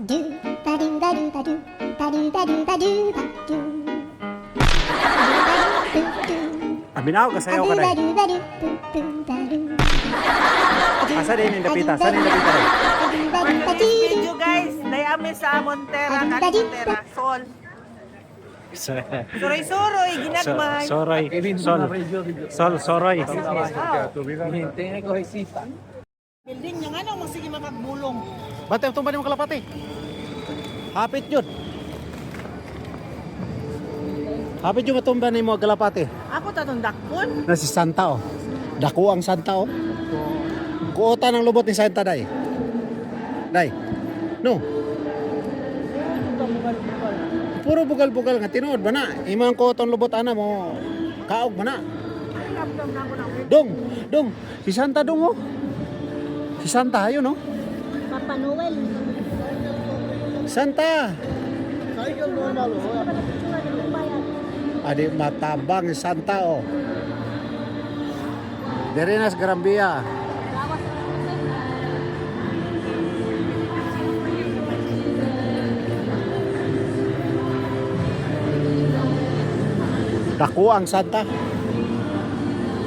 do ba do ba do ba do ba do ba do ba do ba do. Aminaw kasayaw ka dai. Asa din yung dapita? Saan yung dapita rin? Video guys, dayami sa Montera, Montera, Sol. Suroy-suroy, ginagmay. Soroy. Soroy. Building niya nga nang masige makagbulong. Ba't yung tumba ni mo kalapati? Hapit yun. Hapit yung matumba ni mo kalapati. Ako tatong dakpon. Na si Santa oh. Dako ang Santa oh. Kuota ng lubot ni Santa day. Day. No. Puro bugal-bugal nga tinuod ba na? Imang kuotong lubot ana mo. Kaog ba na? Dong. Si Santa dong oh. Si Santa yun oh. Papa Noel. Santa. Adi matabang si Santa oh. Dere na sa Grambia. Dako ang Santa.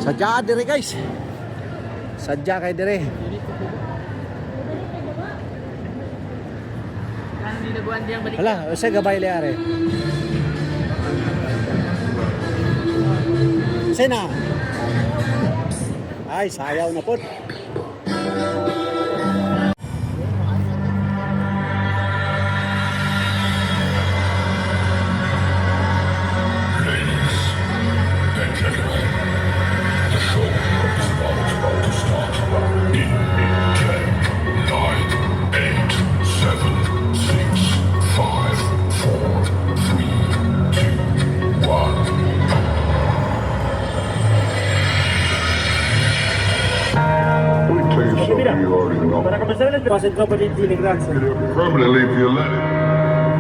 Sadya dire guys. Sadya kay dire. Hala, sa gabay le are. Sina. Ay, sayaw na po. You already know. Permanently if you let it.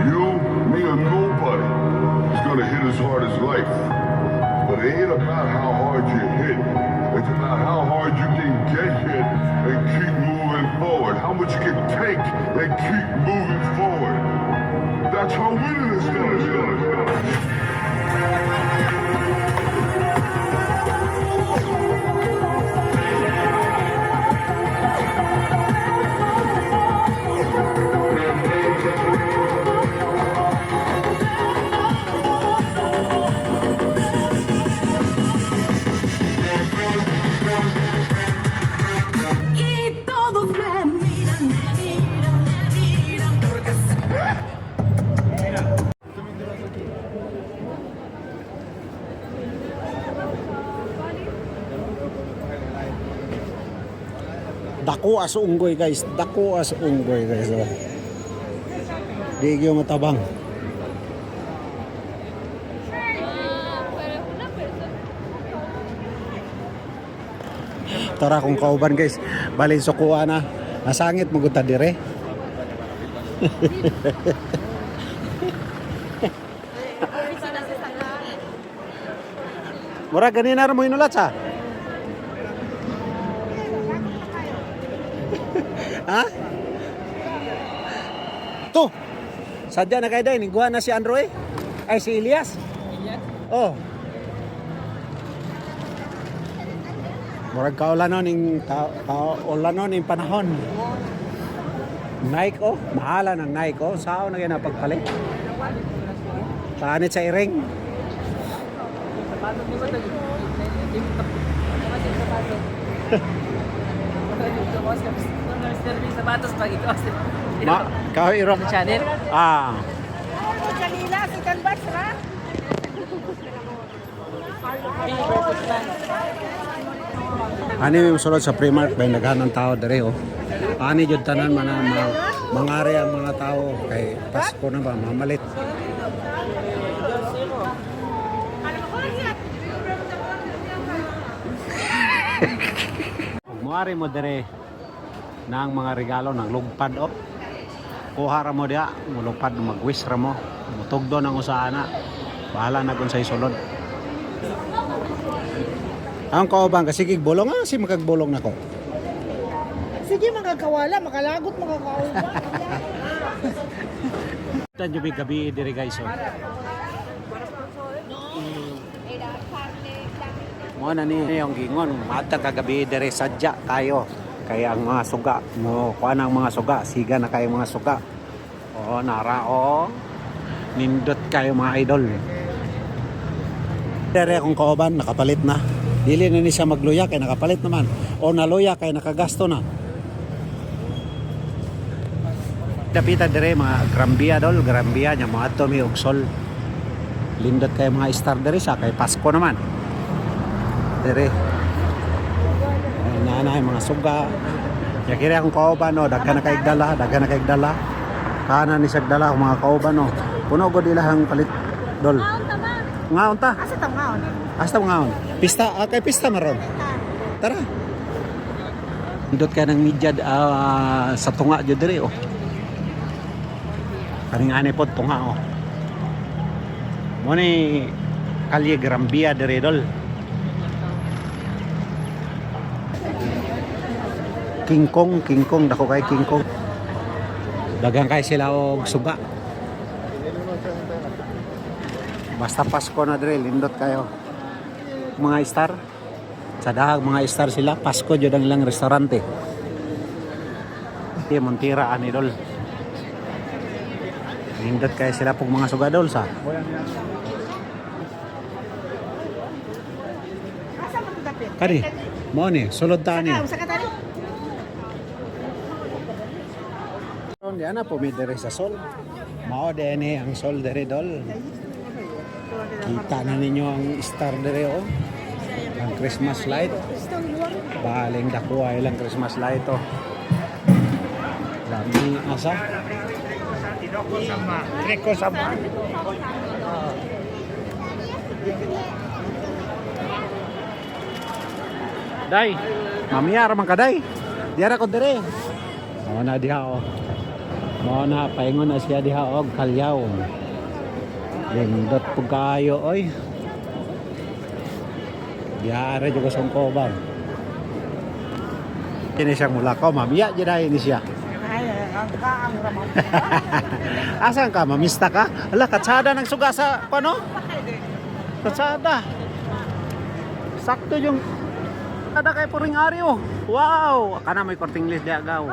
You, me, or nobody is gonna hit as hard as life. But it ain't about how hard you hit. It's about how hard you can get hit and keep moving forward. How much you can take and keep moving forward. That's how winning is done. Dako as unggoy guys. Dako as unggoy guys. Oh. Digyo matabang. Tara kung kauban guys. Balin sukuha na. Nasangit mo guta dire. Mura ganina ra mo inulat sa. Ha? To. Sadya na kay day niguha na si Androy. Ay si Elias. Oh. Murag kaulan ning kaulan ning panahon. Nike oh, mahala ng Nike oh. Sao na gyud pagpalit. Panit sa iring. Sapatos pag ito. Kau irong Channel. Ah. Kanila si Canvas ha. Ani yung sulod sa Primark may naghanang tao dire oh. Ani jud tanan mangari ang mga tao kay Pasko na ba mamalit. Muari mo dire nang mga regalo ng lugpad oh. Kuha ra mo dia, mulupad mag-wish ra mo. Mutugdo nang usana. Bahala na kun sa isulod. Ang kauban kasi gigbulong si makagbulong nako. Sige, magkakawala, makalagot, makakauba. Tan yung gabi diri guys. Oh. Mo na ni yung gingon, matang kagabi diri sadya kayo. Kaya ang mga suga, mo kuan ang mga suga, siga na kayo mga suga. O narao. Nindot kayo mga idol. Dere akong kauban nakapalit na. Dili na ni siya magluya kay nakapalit naman. O naluya kay nakagasto na. Dapita dire mga Grambia dol, Grambia nya mga ato mi og sol. Lindot kay mga star dire sa kay Pasko naman. Dire. Ay nanay mga suga. Ya kira akong kauban no, daghan na kay dala. Kana ni sagdala ang mga kauban no. Puno gud ilahang palit dol. Ngaon ta? Asa tang ngaon? Asta ngaon. Pista kay pista maron. Tara. Indot ka ng media sa tunga jud dire oh. Kaning ane pod tunga oh. Mo ni Kalye Grambia dire dol. King Kong dako kay King Kong. Dagang kay sila og suga. Basta Pasko na dire, lindot kayo. Mga star. Sa dahag mga star sila, Pasko jud ang ilang restaurante. Di Montira ani dol. Lindot kayo sila pug mga suga dol sa. Asa man dapit? Kani, mo ni sulod ta ni. Sa katani? Di ana po mi dire sa sol. Mao dene ang sol dire dol. Kita na ninyo ang star dire oh. Ang Christmas light. Baling dako ay lang Christmas light oh. Lami asa. Treko sama. Day, mamiyar man kaday. Diara ko dire. Mao na diha oh. Mao na paingon na siya diha og kalyaw. Lindot po kayo oy. Diara juga songkoban. Ini siyang mulakaw, mamiya dyan ini siya. Ay, ang ramam. Asan ka? Mamista ka? Ala, katsada ng suga sa, ano? Katsada. Sakto yung katsada kay Puring Aryo. Wow! Kana may korting list di agaw.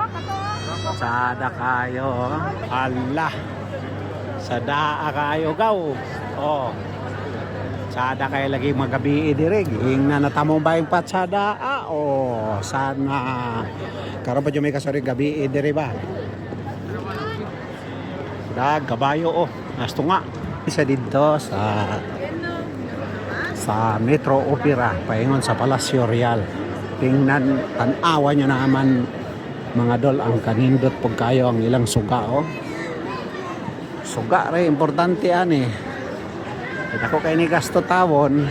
Katsada kayo. Ala. Sada kayo gaw. Oh. Sada kayo lagi magabi idirig. Hing na natamong ba yung patsada? Oh, sana. Karon pa dyan may kasari gabi idiri ba? Dag, kabayo oh. Nasto nga. Isa dito sa Metro Opera. Paingon sa Palacio Real. Tingnan, tanawa nyo naman mga dol ang kanindot pag kayo ang ilang suga oh. Suga rin, importante yan eh. Ako kay ni gasto tawon.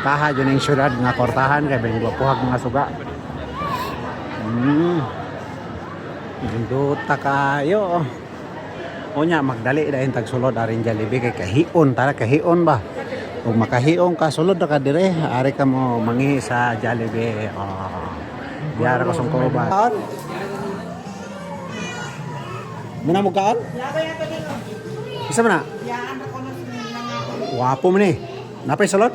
Taha dyan yung syudad nga kortahan kay bang guwapuhag mga suga. Induta kayo. O nya magdali dahil tagsulod arin Jollibee kay kahion. Tara kahion ba? Kung makahion ka sulod na ka dire, ari ka mo mangihi sa Jollibee. Oh. Diara ko sungko ba? Muna mo kaan? Isa mo na? Wapo mo ni. Napay salot?